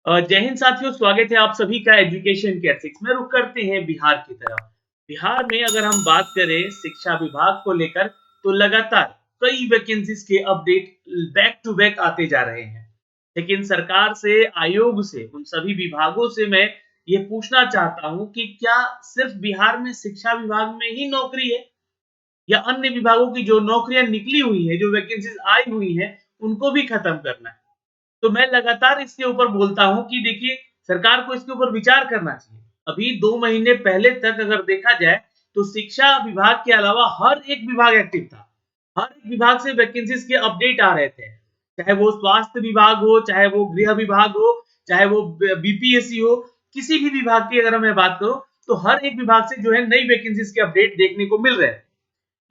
जय हिंद साथियों, स्वागत है आप सभी का एजुकेशन केयर 6 में। रुक करते हैं बिहार की तरफ। बिहार में अगर हम बात करें शिक्षा विभाग को लेकर, तो लगातार कई वैकेंसीज के अपडेट बैक टू बैक आते जा रहे हैं। लेकिन सरकार से, आयोग से, उन सभी विभागों से मैं ये पूछना चाहता हूं कि क्या सिर्फ बिहार में शिक्षा विभाग में ही नौकरी है, या अन्य विभागों की जो नौकरियां निकली हुई है, जो वैकेंसीज आई हुई है, उनको भी खत्म करना है। तो मैं लगातार इसके ऊपर बोलता हूं कि देखिए, सरकार को इसके ऊपर विचार करना चाहिए। अभी 2 महीने पहले तक अगर देखा जाए, तो शिक्षा विभाग के अलावा हर एक विभाग एक्टिव था। हर एक विभाग से वैकेंसीज के अपडेट आ रहे थे। चाहे वो स्वास्थ्य विभाग हो, चाहे वो गृह विभाग हो, चाहे वो बीपीएससी हो, किसी भी विभाग की अगर मैं बात करूं, तो हर एक विभाग से जो है नई वैकेंसीज के अपडेट देखने को मिल रहे हैं।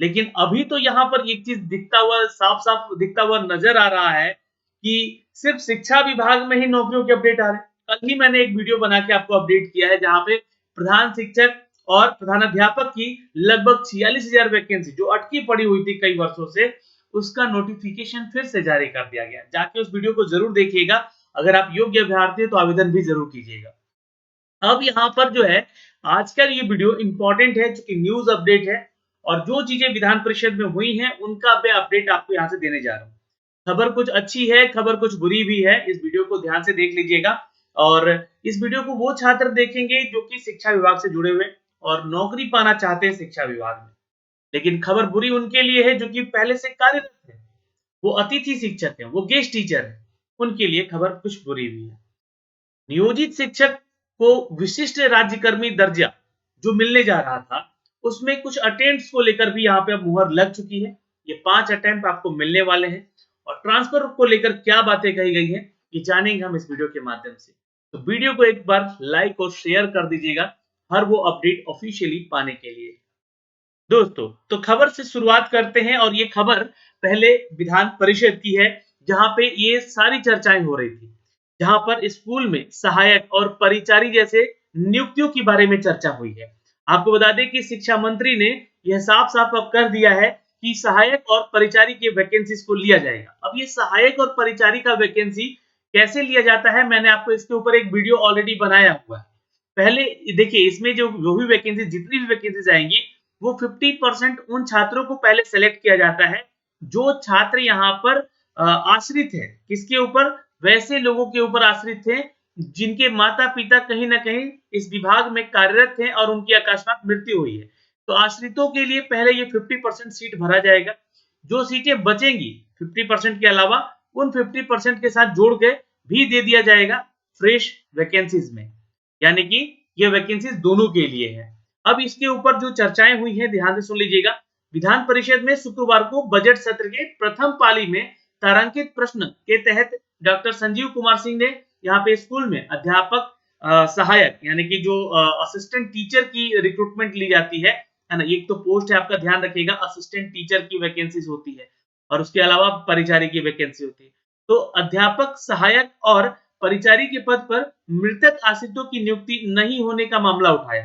लेकिन अभी तो यहाँ पर एक चीज दिखता हुआ, साफ साफ दिखता हुआ नजर आ रहा है कि सिर्फ शिक्षा विभाग में ही नौकरियों के अपडेट आ रहे हैं। कल ही मैंने एक वीडियो बना के आपको अपडेट किया है, जहां पे प्रधान शिक्षक और प्रधानाध्यापक की लगभग 46,000 वैकेंसी जो अटकी पड़ी हुई थी कई वर्षों से, उसका नोटिफिकेशन फिर से जारी कर दिया गया। जाके उस वीडियो को जरूर देखिएगा। अगर आप योग्य अभ्यर्थी है तो आवेदन भी जरूर कीजिएगा। अब यहाँ पर जो है, आजकल ये वीडियो इंपॉर्टेंट है, क्योंकि न्यूज अपडेट है, और जो चीजें विधान परिषद में हुई हैं उनका मैं अपडेट आपको यहाँ से देने जा रहा हूँ। खबर कुछ अच्छी है, खबर कुछ बुरी भी है। इस वीडियो को ध्यान से देख लीजिएगा। और इस वीडियो को वो छात्र देखेंगे जो कि शिक्षा विभाग से जुड़े हुए और नौकरी पाना चाहते हैं शिक्षा विभाग में। लेकिन खबर बुरी उनके लिए है जो कि पहले से कार्यरत है, वो अतिथि शिक्षक है, वो गेस्ट टीचर है। उनके लिए खबर कुछ बुरी भी है। नियोजित शिक्षक को विशिष्ट राज्यकर्मी दर्जा जो मिलने जा रहा था, उसमें कुछ अटेम्प्ट्स को लेकर भी यहाँ पे अब मुहर लग चुकी है। ये 5 अटेम्प्ट आपको मिलने वाले हैं। और ट्रांसफर को लेकर क्या बातें कही गई हैं, ये जानेंगे हम इस वीडियो के माध्यम से। तो वीडियो को एक बार लाइक और शेयर कर दीजिएगा, हर वो अपडेट ऑफिशियली पाने के लिए। दोस्तों, तो खबर से शुरुआत करते हैं, और ये खबर पहले विधान परिषद की है, जहां पे ये सारी चर्चाएं हो रही थी। जहां पर स्कूल में सहायक और परिचारी जैसे नियुक्तियों के बारे में चर्चा हुई है। आपको बता दें कि शिक्षा मंत्री ने यह साफ साफ अब कर दिया है कि सहायक और परिचारी के वैकेंसीज को लिया जाएगा। अब ये सहायक और परिचारी का वैकेंसी कैसे लिया जाता है, मैंने आपको इसके ऊपर एक वीडियो ऑलरेडी बनाया हुआ है। पहले देखिए, इसमें जो भी वैकेंसी, जितनी भी वैकेंसीज आएंगी, वो 50% उन छात्रों को पहले सेलेक्ट किया जाता है जो छात्र यहाँ पर आश्रित है। किसके ऊपर? वैसे लोगों के ऊपर आश्रित थे जिनके माता पिता कहीं ना कहीं इस विभाग में कार्यरत हैं और उनकी अकस्मात मृत्यु हुई है। तो आश्रितों के लिए पहले ये 50% सीट भरा जाएगा। जो सीटें बचेंगी 50% के अलावा, उन 50% के साथ जोड़ के भी दे दिया जाएगा फ्रेश वैकेंसीज में। यानी कि ये वैकेंसीज दोनों के लिए है। अब इसके ऊपर जो चर्चाएं हुई हैं, ध्यान से सुन लीजिएगा। विधान परिषद में शुक्रवार को बजट सत्र के प्रथम पाली में तारांकित प्रश्न के तहत डॉक्टर संजीव कुमार सिंह ने यहाँ पे स्कूल में अध्यापक सहायक, यानी कि जो असिस्टेंट टीचर की रिक्रूटमेंट ली जाती है ना। एक तो पोस्ट है, आपका ध्यान रखिएगा, असिस्टेंट टीचर की वैकेंसीज होती है, और उसके अलावा परिचारी की वैकेंसी होती है। तो अध्यापक सहायक और परिचारी के पद पर मृतक आश्रितों की नियुक्ति नहीं होने का मामला उठाया।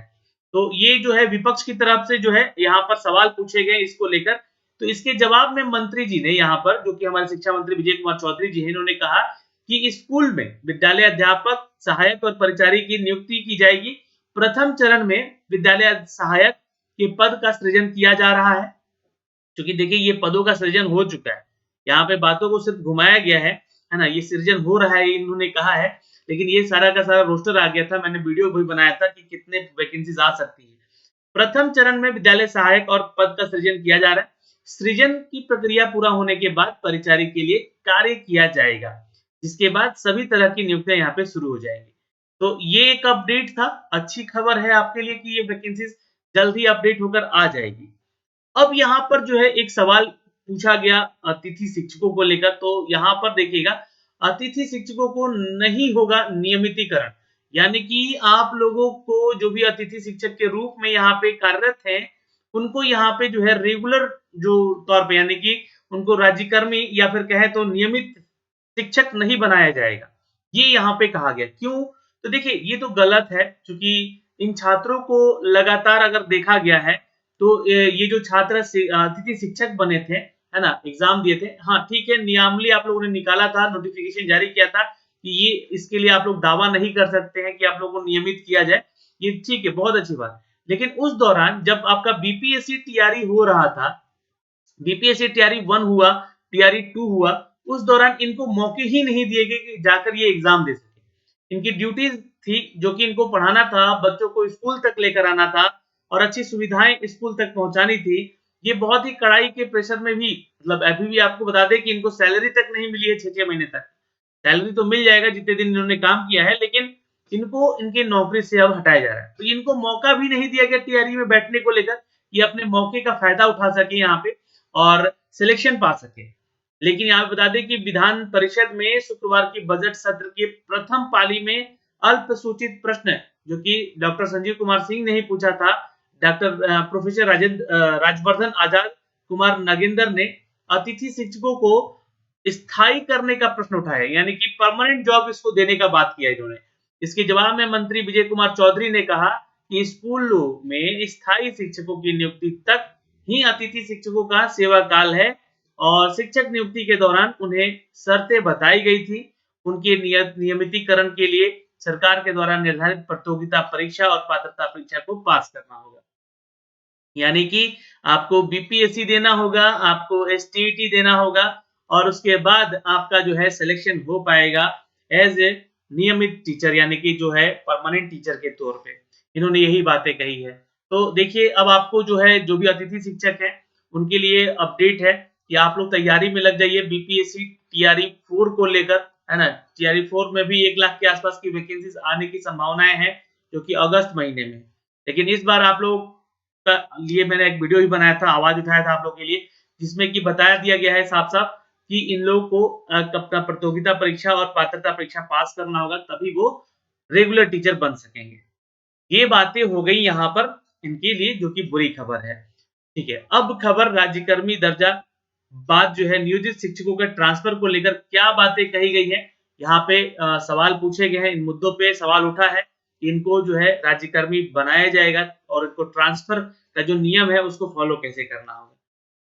तो ये जो है विपक्ष की तरफ से जो है यहाँ पर सवाल पूछे गए इसको लेकर। तो इसके जवाब में मंत्री जी ने यहाँ पर, जो कि हमारे शिक्षा मंत्री विजय कुमार चौधरी जी हैं, इन्होंने कहा कि स्कूल में विद्यालय अध्यापक सहायक और परिचारी की नियुक्ति की जाएगी। प्रथम चरण में विद्यालय सहायक के पद का सृजन किया जा रहा है। क्योंकि देखिए, ये पदों का सृजन हो चुका है, यहाँ पे बातों को सिर्फ घुमाया गया है ना। ये सृजन हो रहा है, इन्होंने कहा है, लेकिन ये सारा का सारा रोस्टर आ गया था। मैंने वीडियो भी बनाया था कि कितने वैकेंसीज आ सकती है। प्रथम चरण में विद्यालय सहायक और पद का सृजन किया जा रहा है। सृजन की प्रक्रिया पूरा होने के बाद परिचारी के लिए कार्य किया जाएगा, जिसके बाद सभी तरह की नियुक्तियां यहाँ पे शुरू हो जाएंगी। तो ये एक अपडेट था, अच्छी खबर है आपके लिए कि ये वैकेंसीज जल्द ही अपडेट होकर आ जाएगी। अब यहाँ पर जो है एक सवाल पूछा गया अतिथि शिक्षकों को लेकर। तो यहाँ पर देखिएगा, अतिथि शिक्षकों को नहीं होगा नियमितीकरण, यानी कि आप लोगों को जो भी अतिथि शिक्षक के रूप में यहाँ पे कार्यरत हैं, उनको यहाँ पे जो है रेगुलर जो तौर पे, यानी कि उनको राज्यकर्मी या फिर कहे तो नियमित शिक्षक नहीं बनाया जाएगा। ये यहाँ पे कहा गया। क्यों? तो देखिए, ये तो गलत है, क्योंकि इन छात्रों को लगातार अगर देखा गया है, तो ये जो छात्र अतिथि शिक्षक बने थे, है ना, एग्जाम दिए थे, हाँ ठीक है, नियमावली आप लोगों ने निकाला था, नोटिफिकेशन जारी किया था कि ये इसके लिए आप लोग दावा नहीं कर सकते हैं कि आप लोगों को नियमित किया जाए, ये ठीक है, बहुत अच्छी बात। लेकिन उस दौरान जब आपका बीपीएससी टीआरई हो रहा था, बीपीएससी टीआरई 1 हुआ, टीआरई 2 हुआ, उस दौरान इनको मौके ही नहीं दिए गए कि जाकर ये एग्जाम दे सके। इनकी ड्यूटीज थी जो कि इनको पढ़ाना था, बच्चों को स्कूल तक लेकर आना था और अच्छी सुविधाएं स्कूल तक पहुंचानी थी। ये बहुत ही कड़ाई के प्रेशर में भी, मतलब अभी भी आपको बता दें कि इनको सैलरी तक नहीं मिली है 6-6 महीने तक। सैलरी तो मिल जाएगा जितने दिन इन्होंने काम किया है, लेकिन इनको इनके नौकरी से अब हटाया जा रहा है। तो इनको मौका भी नहीं दिया गया टीआरई में बैठने को लेकर, ये अपने मौके का फायदा उठा सके यहाँ पे और सिलेक्शन पा सके। लेकिन यहाँ बता दें कि विधान परिषद में शुक्रवार की बजट सत्र के प्रथम पाली में अल्प सूचित प्रश्न, जो कि डॉक्टर संजीव कुमार सिंह ने ही पूछा था, डॉक्टर प्रोफेसर राजवर्धन आजाद कुमार नागेंद्र ने अतिथि शिक्षकों को स्थायी करने का प्रश्न उठाया, यानी कि परमानेंट जॉब इसको देने का बात किया इन्होंने। इसके जवाब में मंत्री विजय कुमार चौधरी ने कहा कि स्कूलों में स्थायी शिक्षकों की नियुक्ति तक ही अतिथि शिक्षकों का सेवा काल है और शिक्षक नियुक्ति के दौरान उन्हें शर्तें बताई गई थी। उनके नियमितीकरण के लिए सरकार के द्वारा निर्धारित प्रतियोगिता परीक्षा और पात्रता परीक्षा को पास करना होगा। यानी कि आपको बीपीएससी देना होगा, आपको एसटीईटी देना होगा और उसके बाद आपका जो है सिलेक्शन हो पाएगा एज ए नियमित टीचर, यानी कि जो है परमानेंट टीचर के तौर पे। इन्होंने यही बातें कही है। तो देखिए, अब आपको जो है, जो भी अतिथि शिक्षक हैं उनके लिए अपडेट है कि आप लोग तैयारी में लग जाइए बीपीएससी टीआरई 4 को लेकर, है ना। टीआरई 4 में भी 1 लाख के आसपास की वैकेंसीज आने की संभावनाएं हैं, जो कि अगस्त महीने में। लेकिन इस बार आप लोग का लिए मैंने एक वीडियो भी बनाया था, आवाज उठाया था आप लोग के लिए, जिसमें कि बताया दिया गया है साफ-साफ कि इन लोगों को अपना प्रतियोगिता परीक्षा और पात्रता परीक्षा पास करना होगा, तभी वो रेगुलर टीचर बन सकेंगे। ये बातें हो गई यहाँ पर इनके लिए, जो कि बुरी खबर है। ठीक है, अब खबर राज्यकर्मी दर्जा, बात जो है नियोजित शिक्षकों के ट्रांसफर को लेकर क्या बातें कही गई है, यहाँ पे सवाल पूछे गए हैं, इन मुद्दों पे सवाल उठा है। इनको जो है राज्यकर्मी बनाया जाएगा और इनको ट्रांसफर का जो नियम है उसको फॉलो कैसे करना होगा।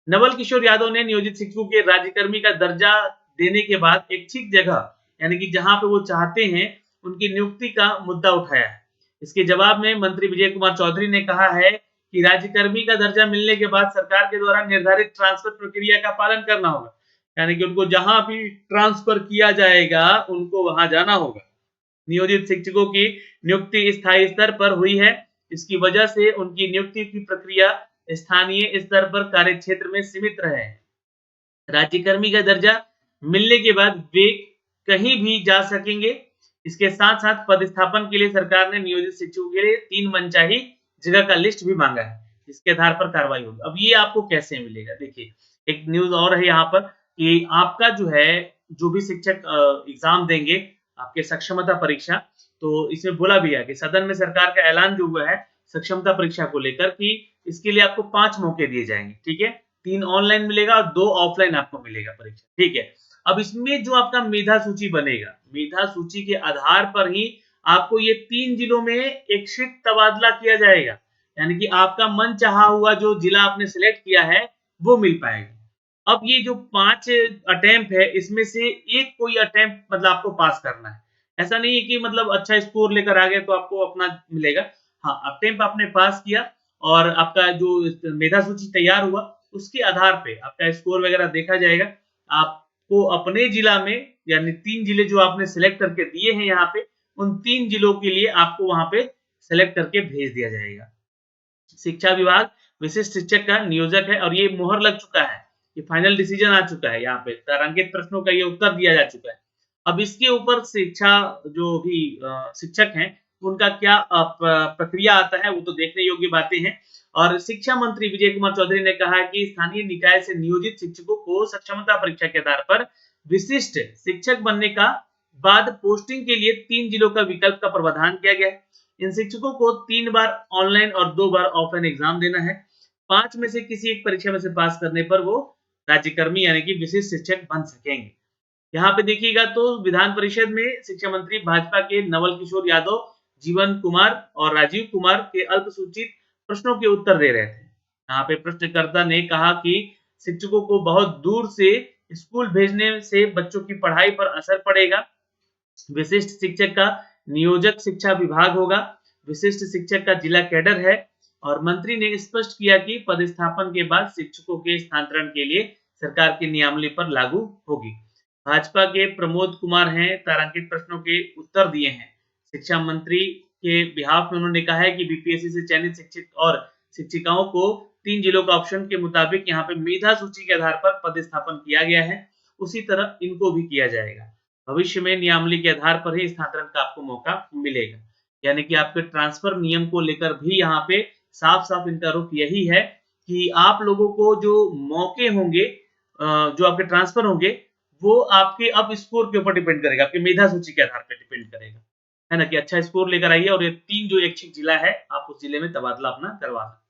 नवल किशोर यादव ने नियोजित शिक्षकों के राज्यकर्मी का दर्जा देने के बाद इच्छित जगह, यानी कि जहां पे वो चाहते हैं उनकी नियुक्ति का मुद्दा उठाया है। इसके जवाब में मंत्री विजय कुमार चौधरी ने कहा है कि राज्यकर्मी का दर्जा मिलने के बाद सरकार के द्वारा निर्धारित ट्रांसफर प्रक्रिया का पालन करना होगा, यानी कि उनको जहां भी ट्रांसफर किया जाएगा उनको वहां जाना होगा। नियोजित शिक्षकों की नियुक्ति स्थायी स्तर पर हुई है, इसकी वजह से उनकी नियुक्ति की प्रक्रिया स्थानीय स्तर पर कार्य क्षेत्र में सीमित रहे। राज्यकर्मी का दर्जा मिलने के बाद वे कहीं भी जा सकेंगे। इसके साथ साथ पदस्थापन के लिए सरकार ने नियोजित शिक्षकों के लिए 3 मनचाही जगह का लिस्ट भी मांगा है, जिसके आधार पर कार्रवाई होगी। अब ये आपको कैसे मिलेगा, देखिए एक न्यूज और है यहाँ पर कि आपका जो है, जो भी शिक्षक एग्जाम देंगे आपके सक्षमता परीक्षा, तो इसमें बोला भी है कि सदन में सरकार का ऐलान जो हुआ है सक्षमता परीक्षा को लेकर कि इसके लिए आपको 5 मौके दिए जाएंगे। ठीक है, 3 ऑनलाइन मिलेगा और 2 ऑफलाइन आपको मिलेगा परीक्षा। ठीक है, अब इसमें जो आपका मेधा सूची बनेगा, मेधा सूची के आधार पर ही आपको ये 3 जिलों में एक शीट तबादला किया जाएगा, यानी कि आपका मन चाहा हुआ जो जिला आपने सिलेक्ट किया है वो मिल पाएगा। अब ये जो 5 अटेम्प्ट है, इसमें से एक कोई अटेम्प्ट मतलब आपको पास करना है। ऐसा नहीं है कि मतलब अच्छा स्कोर लेकर आ गए तो आपको अपना मिलेगा। हाँ, अटेम्प्ट आपने पास किया और आपका जो मेधा सूची तैयार हुआ, उसके आधार पे आपका स्कोर वगैरह देखा जाएगा। आपको अपने जिला में, यानी 3 जिले जो आपने सिलेक्ट करके दिए हैं यहाँ पे, उन 3 जिलों के लिए आपको वहां पे सिलेक्ट करके भेज दिया जाएगा। शिक्षा विभाग विशिष्ट शिक्षक का नियोजक है और ये मोहर लग चुका है, ये फाइनल डिसीजन आ चुका है, यहाँ पे तारांकित प्रश्नों का ये उत्तर दिया जा चुका है। अब इसके ऊपर शिक्षा जो भी शिक्षक हैं उनका क्या प्रक्रिया आता है, वो तो देखने योग्य बातें हैं। और शिक्षा मंत्री विजय कुमार चौधरी ने कहा कि स्थानीय निकाय से नियोजित शिक्षकों को सक्षमता परीक्षा के आधार पर विशिष्ट शिक्षक बनने का बाद पोस्टिंग के लिए 3 जिलों का विकल्प का प्रावधान किया गया है। इन शिक्षकों को 3 बार ऑनलाइन और 2 बार ऑफलाइन एग्जाम देना है। 5 में से किसी एक परीक्षा में से पास करने पर वो राज्यकर्मी यानी कि विशिष्ट शिक्षक बन सकेंगे। यहाँ पे देखिएगा तो विधान परिषद में शिक्षा मंत्री भाजपा के नवल किशोर यादव, जीवन कुमार और राजीव कुमार के अल्पसूचित प्रश्नों के उत्तर दे रहे थे। यहाँ पे प्रश्नकर्ता ने कहा कि शिक्षकों को बहुत दूर से स्कूल भेजने से बच्चों की पढ़ाई पर असर पड़ेगा। विशिष्ट शिक्षक का नियोजक शिक्षा विभाग होगा। विशिष्ट शिक्षक का जिला कैडर है। और मंत्री ने स्पष्ट किया कि पदस्थापन के बाद शिक्षकों के स्थानांतरण के लिए सरकार की नियमावली पर लागू होगी। भाजपा के प्रमोद कुमार हैं, तारांकित प्रश्नों के उत्तर दिए हैं। शिक्षा मंत्री के बिहाफ में उन्होंने कहा है कि बीपीएससी से चयनित शिक्षक और शिक्षिकाओं को 3 जिलों का ऑप्शन के मुताबिक यहाँ पे मेधा सूची के आधार पर पदस्थापन किया गया है, उसी तरह इनको भी किया जाएगा। भविष्य में नियमावली के आधार पर ही स्थानांतरण का आपको मौका मिलेगा। यानी कि आपके ट्रांसफर नियम को लेकर भी यहाँ पे साफ-साफ इनका रुख यही है कि आप लोगों को जो मौके होंगे, जो आपके ट्रांसफर होंगे, वो आपके अब स्कोर के ऊपर डिपेंड करेगा, आपकी मेधा सूची के आधार पे डिपेंड करेगा, है ना? कि अच्छा स्कोर लेकर आइए और ये 3 जो इच्छित जिला है, आप उस जिले में तबादला अपना करवा सकते हैं।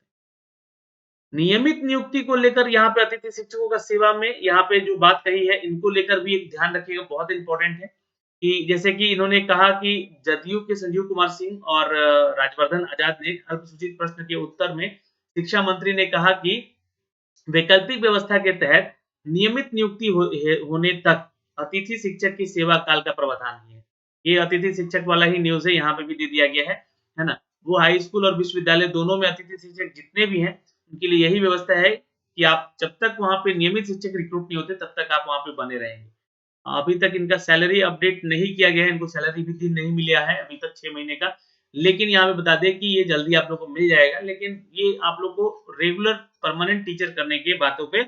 नियमित नियुक्ति को लेकर यहाँ पे अतिथि शिक्षकों का सेवा में यहाँ पे जो बात कही है, इनको लेकर भी एक ध्यान रखिएगा, बहुत इंपॉर्टेंट है कि जैसे कि इन्होंने कहा कि जदयू के संजीव कुमार सिंह और राजवर्धन आजाद ने अल्पसूचित प्रश्न के उत्तर में शिक्षा मंत्री ने कहा कि वैकल्पिक व्यवस्था के तहत नियमित नियुक्ति होने तक अतिथि शिक्षक की सेवा काल का प्रावधान है। ये अतिथि शिक्षक वाला ही न्यूज़ है, यहाँ पे भी दे दिया गया है ना? वो हाई स्कूल और विश्वविद्यालय दोनों में अतिथि शिक्षक जितने भी हैं, उनके लिए यही व्यवस्था है कि आप जब तक वहाँ पे नियमित शिक्षक रिक्रूट नहीं होते, तब तक आप वहाँ पे बने रहेंगे। अभी तक इनका सैलरी अपडेट नहीं किया गया है, इनको सैलरी भी नहीं मिला है अभी तक 6 महीने का। लेकिन यहाँ पे बता दें कि ये जल्दी आप लोग को मिल जाएगा, लेकिन ये आप लोग को रेगुलर परमानेंट टीचर करने की बातों पे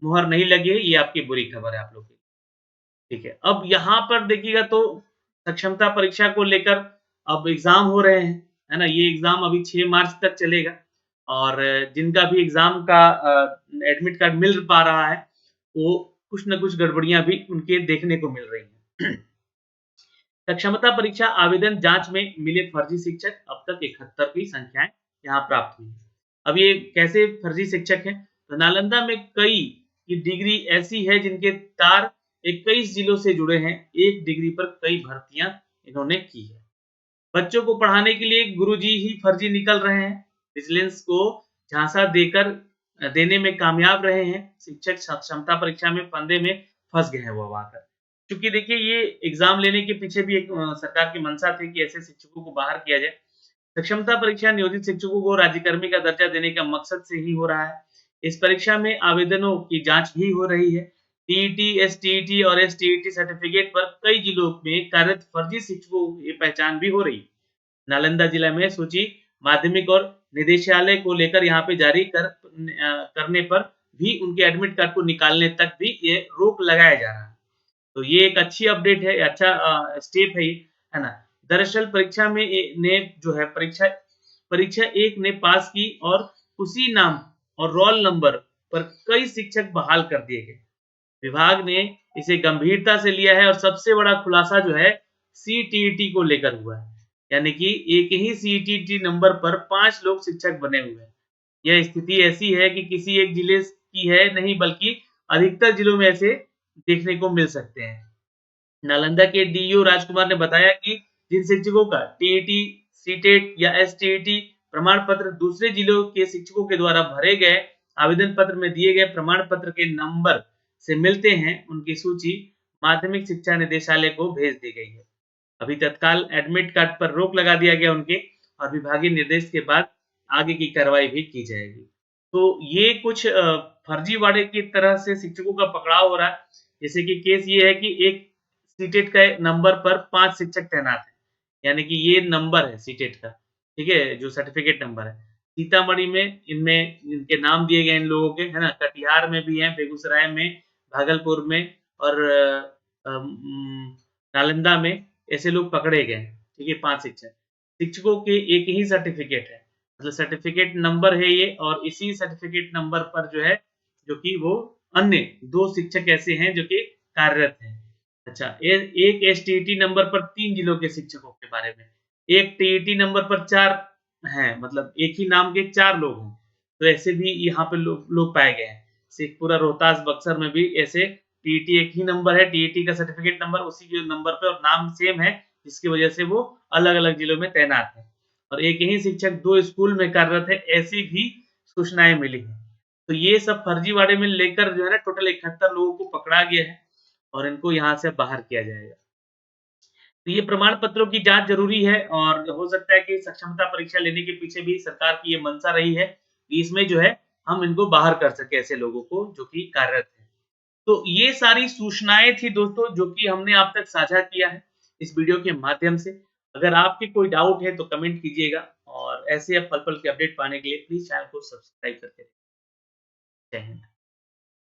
मुहर नहीं लगी है, ये आपकी बुरी खबर है आप लोग की। ठीक है, अब यहाँ पर देखिएगा तो सक्षमता परीक्षा को लेकर अब एग्जाम हो रहे हैं, है ना? ये एग्जाम अभी 6 मार्च तक चलेगा और जिनका भी एग्जाम का एडमिट कार्ड मिल पा रहा है, वो कुछ न कुछ गड़बड़ियां भी उनके देखने को मिल रही हैं। सक्षमता परीक्षा आवेदन जांच में मिले फर्जी शिक्षक, अब तक 71 की संख्याएं यहाँ प्राप्त हुई। अब ये कैसे फर्जी शिक्षक हैं? तो नालंदा में कई की डिग्री ऐसी है जिनके तार 21 जिलों से जुड़े हैं, एक डिग्री पर कई भर्तियां इन्होंने की है। बच्चों को पढ़ाने के लिए गुरुजी ही फर्जी निकल रहे हैं, विजिलेंस को झांसा देकर देने में कामयाब रहे हैं, शिक्षक क्षमता परीक्षा में फंदे में फंस गए हैं वो आकर। क्योंकि देखिए ये एग्जाम लेने के पीछे भी एक सरकार की मंशा थी कि ऐसे शिक्षकों को बाहर किया जाए। सक्षमता परीक्षा नियोजित शिक्षकों को राज्यकर्मी का दर्जा देने का मकसद से ही हो रहा है। इस परीक्षा में आवेदनों की जांच भी हो रही है। टीईटी, एसटीईटी और एसटीईटी सर्टिफिकेट पर कई जिलों में कार्यरत फर्जी शिक्षकों की पहचान भी हो रही है। नालंदा जिला में सूची माध्यमिक और निदेशालय को लेकर यहाँ पे जारी करने पर भी उनके एडमिट कार्ड को निकालने तक भी ये रोक लगाया जा रहा है। तो ये एक अच्छी अपडेट है, अच्छा स्टेप है ये, है ना? दरअसल परीक्षा में ने जो है परीक्षा एक ने पास की और उसी नाम और रोल नंबर पर कई शिक्षक बहाल कर दिए गए। विभाग ने इसे गंभीरता से लिया है और सबसे बड़ा खुलासा जो है सीटीईटी को लेकर हुआ है। यानी कि एक ही सीटीईटी नंबर पर 5 लोग शिक्षक बने हुए हैं। यह स्थिति ऐसी है कि किसी एक जिले की है नहीं, बल्कि अधिकतर जिलों में ऐसे देखने को मिल सकते हैं। नालंदा के डीईओ राजकुमार ने बताया कि जिन शिक्षकों का टीईटी, सीटेट या एसटीईटी प्रमाण पत्र दूसरे जिलों के शिक्षकों के द्वारा भरे गए आवेदन पत्र में दिए गए प्रमाण पत्र के नंबर से मिलते हैं, उनकी सूची माध्यमिक शिक्षा निदेशालय को भेज दी गई है। अभी तत्काल एडमिट कार्ड पर रोक लगा दिया गया उनके, और विभागीय निर्देश के बाद आगे की कार्रवाई भी की जाएगी। तो ये कुछ फर्जीवाड़े की तरह से शिक्षकों का पकड़ाव हो रहा है। जैसे कि केस ये है कि एक सीटेट का नंबर पर 5 शिक्षक तैनात हैं, यानी कि ये नंबर है सीटेट का, ठीक है? जो सर्टिफिकेट नंबर है। सीतामढ़ी में इनमें इनके नाम दिए गए इन लोगों के, है ना? कटिहार में भी हैं, बेगूसराय में, भागलपुर में और नालंदा में ऐसे लोग पकड़े गए हैं, ठीक है? 5 शिक्षक। शिक्षकों के एक ही सर्टिफिकेट है, मतलब सर्टिफिकेट नंबर है ये, और इसी सर्टिफिकेट नंबर पर जो है, जो कि वो अन्य 2 शिक्षक ऐसे हैं जो कि कार्यरत हैं। अच्छा, एक एसटीईटी नंबर पर 3 जिलों के शिक्षकों के बारे में, एक टीईटी नंबर पर 4 हैं, मतलब एक ही नाम के 4 लोग हैं। तो ऐसे भी यहाँ पे लोग पाए गए हैं। शेखपुरा, रोहतास, बक्सर में भी ऐसे टीईटी एक ही नंबर है, टीईटी का सर्टिफिकेट नंबर उसी के नंबर पे और नाम सेम है, जिसकी वजह से वो अलग-अलग जिलों में तैनात है। और एक ही शिक्षक 2 स्कूल में कार्यरत है, ऐसी भी सूचनाएँ मिली हैं। तो ये सब फर्जीवाड़े में लेकर जो है ना, टोटल 71 लोगों को पकड़ा गया है और इनको यहाँ से बाहर किया जाएगा। तो ये प्रमाण पत्रों की जांच जरूरी है और हो सकता है कि सक्षमता परीक्षा लेने के पीछे भी सरकार की ये मंशा रही है कि इसमें जो है हम इनको बाहर कर सके ऐसे लोगों को जो कि कार्यरत है। तो ये सारी सूचनाएं थी दोस्तों जो कि हमने आप तक साझा किया है इस वीडियो के माध्यम से। अगर आपके कोई डाउट है तो कमेंट कीजिएगा और ऐसे पल-पल के अपडेट पाने के लिए प्लीज चैनल को सब्सक्राइब करके रखिए। जय हिंद।